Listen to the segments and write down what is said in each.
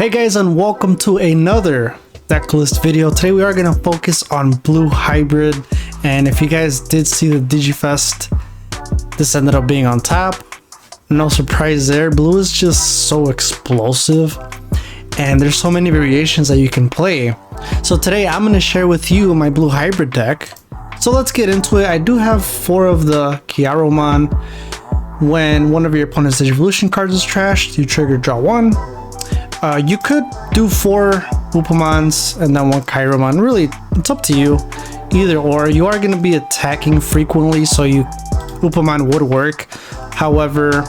Hey guys, and welcome to another Decklist video. Today we are going to focus on Blue Hybrid, and if you guys did see the DigiFest, this ended up being on top. No surprise there. Blue is just so explosive and there's so many variations that you can play. So today I'm going to share with you my Blue Hybrid deck. So let's get into it. I do have 4 of the Kyaromon. When one of your opponent's Digivolution cards is trashed, you trigger draw 1. You could do 4 Upamons and then 1 Kyaromon. Really, it's up to you. Either or. You are going to be attacking frequently, so Upamon would work. However,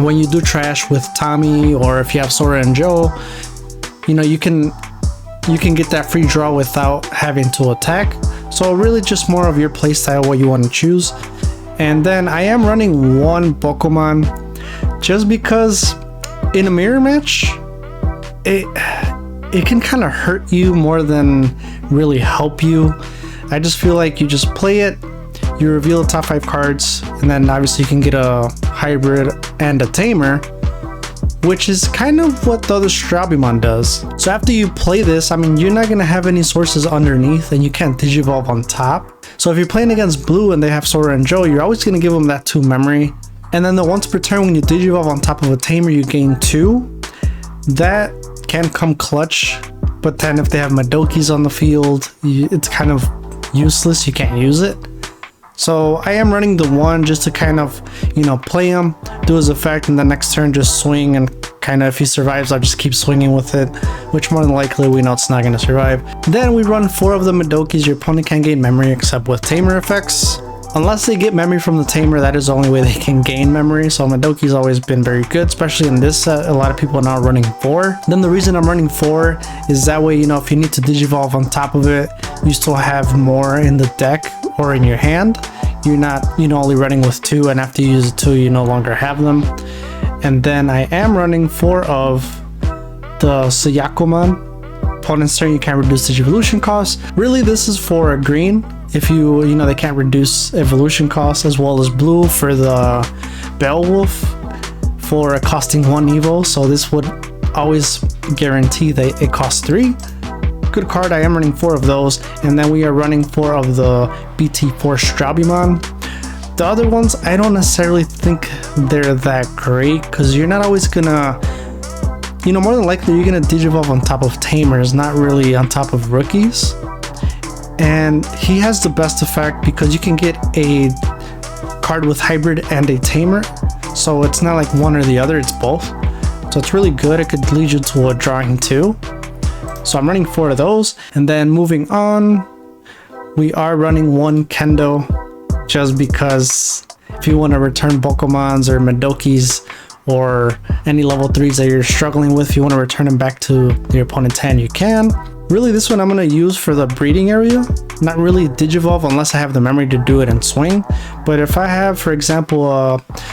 when you do trash with Tommy, or if you have Sora and Joe, you can get that free draw without having to attack. So really just more of your playstyle, what you want to choose. And then I am running 1 Pokemon just because in a mirror match, it can kind of hurt you more than really help you. I just feel like you just play it, you reveal the top 5 cards, and then obviously you can get a hybrid and a tamer, which is kind of what the other Strabimon does. So after you play this, you're not going to have any sources underneath and you can't Digivolve on top. So if you're playing against Blue and they have Sora and Joe, you're always going to give them that 2 memory. And then the once per turn when you Digivolve on top of a tamer, you gain 2. That can come clutch, but then if they have Madokis on the field, it's kind of useless. You can't use it. So I am running the 1 just to kind of, play him, do his effect, and the next turn just swing, and kind of if he survives, I'll just keep swinging with it, which more than likely we know it's not going to survive. Then we run 4 of the Madokis. Your opponent can't gain memory except with tamer effects. Unless they get memory from the tamer, that is the only way they can gain memory. So Madoki's always been very good, especially in this set. A lot of people are now running 4. Then the reason I'm running 4 is that way, if you need to Digivolve on top of it, you still have more in the deck or in your hand. You're not, only running with 2, and after you use the 2, you no longer have them. And then I am running 4 of the Sayakomon. Opponent's turn, you can't reduce Digivolution cost. Really, this is for green. If they can't reduce evolution cost, as well as blue for the Beowulf for costing 1 evo. So this would always guarantee that it costs 3. Good card. I am running 4 of those, and then we are running 4 of the BT4 Strabimon. The other ones, I don't necessarily think they're that great, because you're not always gonna, more than likely you're gonna Digivolve on top of tamers, not really on top of rookies. And he has the best effect because you can get a card with hybrid and a tamer, so it's not like one or the other, it's both. So it's really good. It could lead you to a drawing too. So I'm running 4 of those. And then moving on, we are running 1 Kendo, just because if you want to return Pokemons or Madokis or any level 3s that you're struggling with, if you want to return them back to your opponent's hand, you can. Really, this one I'm going to use for the breeding area. Not really Digivolve unless I have the memory to do it and swing. But if I have, for example,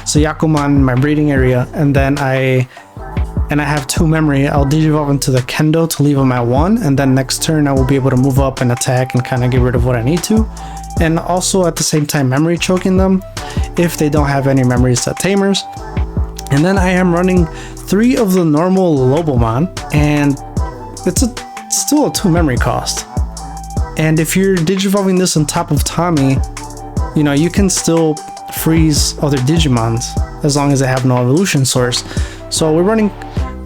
Sayakomon in my breeding area, and then I have 2 memory, I'll Digivolve into the Kendo to leave them at 1, and then next turn I will be able to move up and attack and kind of get rid of what I need to. And also at the same time memory choking them if they don't have any memories to tamers. And then I am running 3 of the normal Lobomon, and it's still a 2 memory cost. And if you're Digivolving this on top of Tommy, you can still freeze other Digimons as long as they have no evolution source. So we're running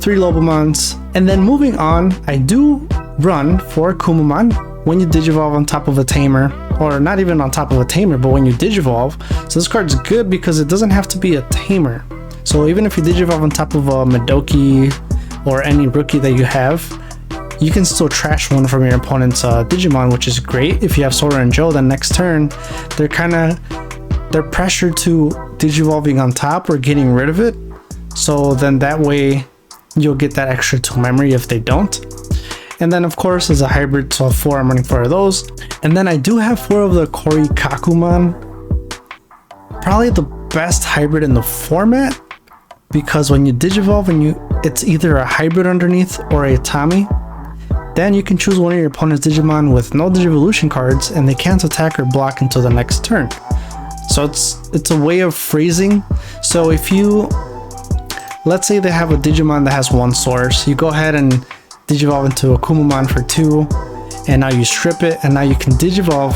3 Lobomons. And then moving on, I do run 4 Kumamon when you Digivolve on top of a tamer, or not even on top of a tamer, but when you Digivolve. So this card's good because it doesn't have to be a tamer. So even if you Digivolve on top of a Madoki or any rookie that you have, you can still trash one from your opponent's Digimon, which is great. If you have Sora and Joe, then next turn, they're pressured to Digivolving on top or getting rid of it. So then that way, you'll get that extra 2 memory if they don't. And then of course, as a hybrid, so 4, I'm running 4 of those. And then I do have 4 of the Korikakumon. Probably the best hybrid in the format, because when you Digivolve and it's either a hybrid underneath or a Tommy. Then you can choose one of your opponent's Digimon with no Digivolution cards, and they can't attack or block until the next turn. So it's a way of freezing. So if you let's say they have a Digimon that has 1 source. You go ahead and digivolve into a Kumamon for 2, and now you strip it, and now you can digivolve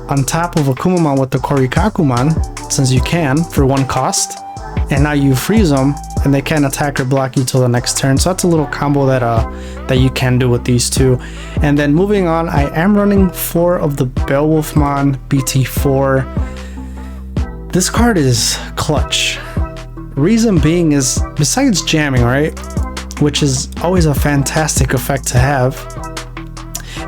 on top of a Kumamon with the Korikakumon, since you can, for 1 cost. And now you freeze them, and they can't attack or block you till the next turn. So that's a little combo that you can do with these 2. And then moving on, I am running 4 of the Beowulfmon BT4. This card is clutch. Reason being is, besides jamming, right, which is always a fantastic effect to have,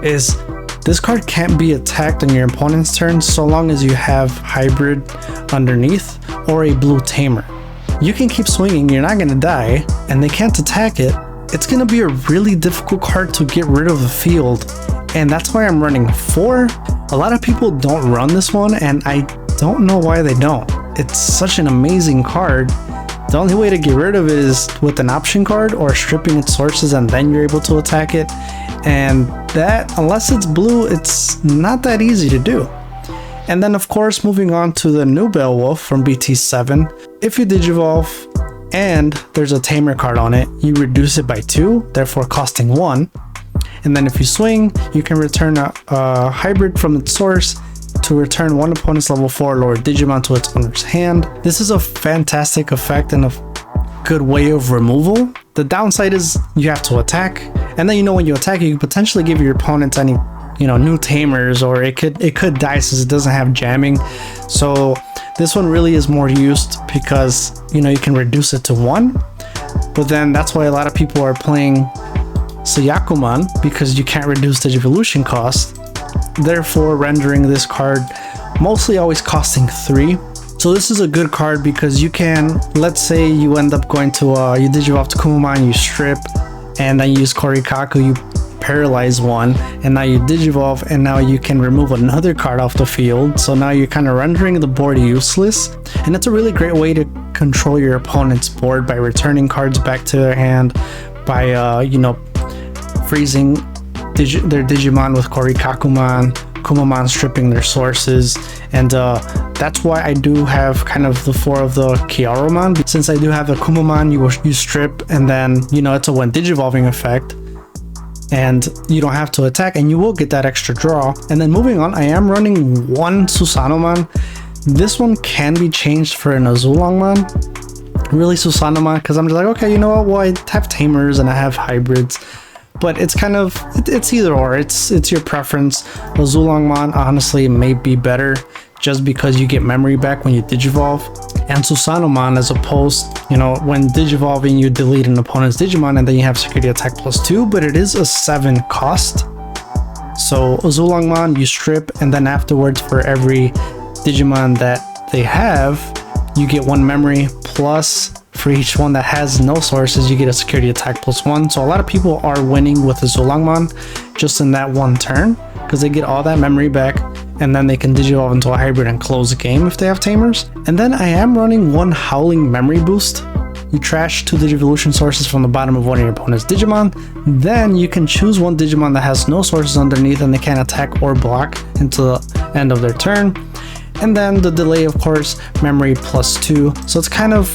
is this card can't be attacked on your opponent's turn so long as you have hybrid underneath or a blue tamer. You can keep swinging, you're not gonna die, and they can't attack it. It's gonna be a really difficult card to get rid of the field, and that's why I'm running 4. A lot of people don't run this one, and I don't know why they don't. It's such an amazing card. The only way to get rid of it is with an option card or stripping its sources, and then you're able to attack it. And that, unless it's blue, it's not that easy to do. And then of course, moving on to the new Beowulf from BT7, if you digivolve and there's a tamer card on it, you reduce it by 2, therefore costing 1. And then if you swing, you can return a hybrid from its source to return 1 opponent's level 4 lower Digimon to its owner's hand. This is a fantastic effect and a good way of removal. The downside is you have to attack, and then when you attack, you can potentially give your opponent any new tamers, or it could die since it doesn't have jamming. So this one really is more used because you can reduce it to 1, but then that's why a lot of people are playing Sayakumon, because you can't reduce the evolution cost, therefore rendering this card mostly always costing 3. So this is a good card because you can, let's say you end up going to you digivolve to Kumamon, you strip, and then you use Korikaku, you paralyze 1, and now you digivolve, and now you can remove another card off the field. So now you're kind of rendering the board useless, and it's a really great way to control your opponent's board by returning cards back to their hand, by freezing their Digimon with Korikakumon, Kumamon stripping their sources. And that's why I do have kind of the 4 of the Kiaromon. Since I do have the Kumamon, you strip, and then it's a when digivolving effect, and you don't have to attack, and you will get that extra draw. And then moving on, I am running 1 Susanomon. This one can be changed for an Azulongmon. Really Susanomon, because I'm just like, okay, you know what, well, I have tamers and I have hybrids, but it's kind of, it's either or, it's your preference. Azulongmon honestly may be better just because you get memory back when you digivolve, and Susanomon, as opposed, when digivolving you delete an opponent's Digimon and then you have security attack +2, but it is a 7 cost. So Azulongmon, you strip, and then afterwards for every Digimon that they have, you get 1 memory, plus for each one that has no sources, you get a security attack +1. So a lot of people are winning with Azulongmon just in that 1 turn, because they get all that memory back, and then they can digivolve into a hybrid and close the game if they have tamers. And then I am running 1 Howling Memory Boost. You trash 2 Digivolution sources from the bottom of one of your opponent's Digimon. Then you can choose 1 Digimon that has no sources underneath and they can't attack or block until the end of their turn. And then the delay, of course, memory +2. So it's kind of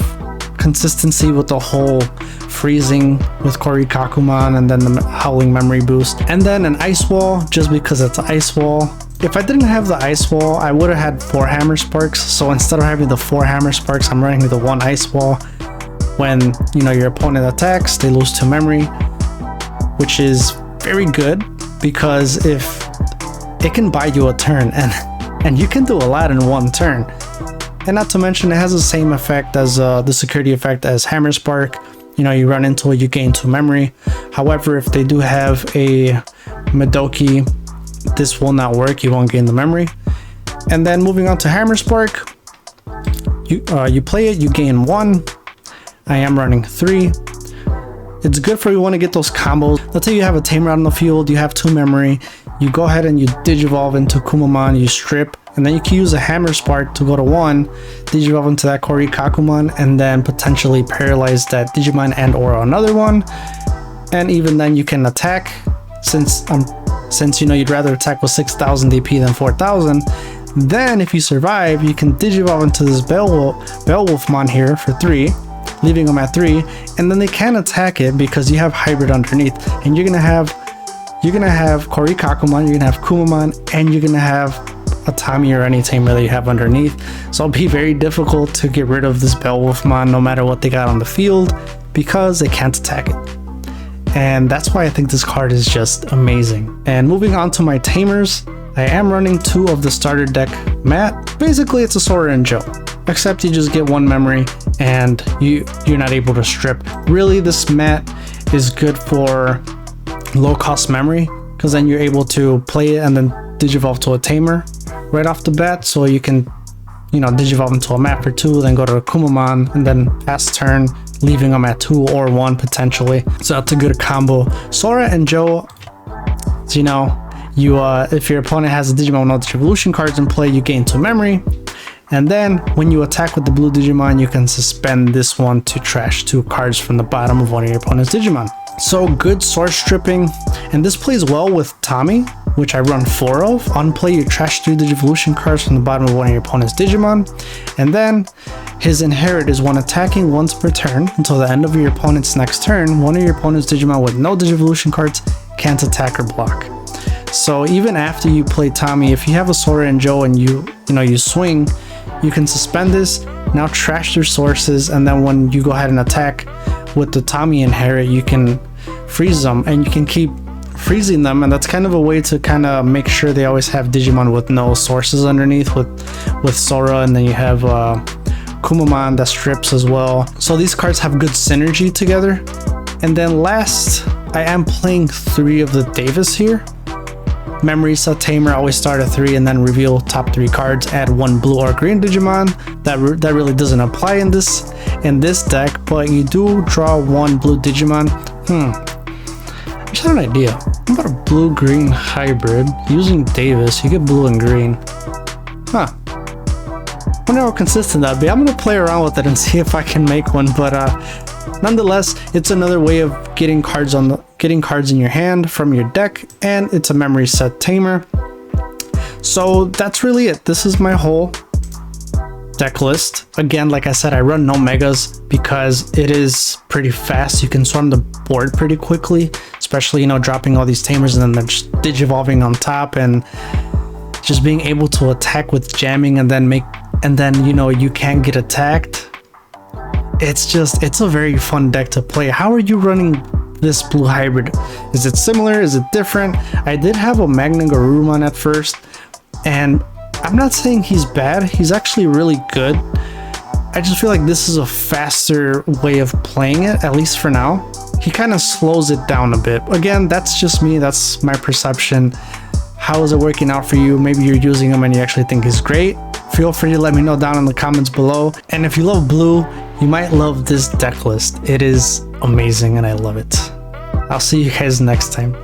consistency with the whole freezing with Korikakumon and then the Howling Memory Boost. And then an Ice Wall, just because it's an Ice Wall. If I didn't have the Ice Wall, I would have had 4 Hammer Sparks. So instead of having the 4 Hammer Sparks, I'm running the 1 Ice Wall. When your opponent attacks, they lose 2 memory, which is very good because if it can buy you a turn, and you can do a lot in 1 turn. And not to mention, it has the same effect as the security effect as Hammer Spark. You run into it, you gain 2 memory. However, if they do have a Madoki, this will not work, you won't gain the memory. And then moving on to Hammer Spark, you play it, you gain 1. I am running 3. It's good for you want to get those combos. Let's say you have a tamer out on the field, you have 2 memory, you go ahead and you digivolve into Kumamon, you strip, and then you can use a Hammer Spark to go to 1, digivolve into that Korikakumon, and then potentially paralyze that Digimon and or another one. And even then you can attack, since you'd rather attack with 6,000 DP than 4,000. Then if you survive, you can digivolve into this Beowulfmon here for 3, leaving them at 3, and then they can attack it because you have hybrid underneath, and you're gonna have Korikakumon, you're gonna have Kumamon, and you're gonna have a Tommy or any tamer that you have underneath. So it'll be very difficult to get rid of this Beowulfmon no matter what they got on the field because they can't attack it. And that's why I think this card is just amazing. And moving on to my tamers, I am running 2 of the starter deck mat. Basically it's a Sora and Joe, except you just get 1 memory and you're not able to strip. Really, this mat is good for low cost memory because then you're able to play it and then digivolve to a tamer right off the bat, so you can, you know, digivolve into a mat for 2, then go to a Kumamon, and then pass turn, leaving them at 2 or 1 potentially. So that's a good combo. Sora and Joe, you know, if your opponent has a Digimon with no Digivolution cards in play, you gain 2 memory. And then when you attack with the blue Digimon, you can suspend this one to trash 2 cards from the bottom of one of your opponent's Digimon. So good source stripping, and this plays well with Tommy, which I run 4 of. On play, you trash 3 Digivolution cards from the bottom of one of your opponent's Digimon, and then his inherit is when attacking once per turn until the end of your opponent's next turn, one of your opponent's Digimon with no Digivolution cards can't attack or block. So even after you play Tommy, if you have a Sora and Joe and you swing, you can suspend this, now trash their sources, and then when you go ahead and attack with the Tommy inherit, you can freeze them, and you can keep freezing them, and that's kind of a way to kind of make sure they always have Digimon with no sources underneath with Sora, and then you have Kumamon that strips as well. So these cards have good synergy together. And then last, I am playing 3 of the Davis here. Memory set tamer, always start at 3 and then reveal top 3 cards, add 1 blue or green Digimon. That really doesn't apply in this deck, but you do draw 1 blue Digimon. I just had an idea. How about a blue-green hybrid? Using Davis, you get blue and green. Huh. I wonder how consistent that'd be. I'm gonna play around with it and see if I can make one, but nonetheless, it's another way of getting cards in your hand from your deck, and it's a memory set tamer. So that's really it. This is my whole deck list. Again, like I said, I run no megas because it is pretty fast. You can swarm the board pretty quickly, especially, you know, dropping all these tamers and then just digivolving on top and just being able to attack with jamming and then you know, you can't get attacked. It's a very fun deck to play. How are you running this blue hybrid? Is it similar? Is it different? I did have a Magna Garurumon at first, and I'm not saying he's bad. He's actually really good. I just feel like this is a faster way of playing it, at least for now. He kind of slows it down a bit. Again, that's just me. That's my perception. How is it working out for you? Maybe you're using him and you actually think he's great. Feel free to let me know down in the comments below. And if you love blue, you might love this deck list. It is amazing and I love it. I'll see you guys next time.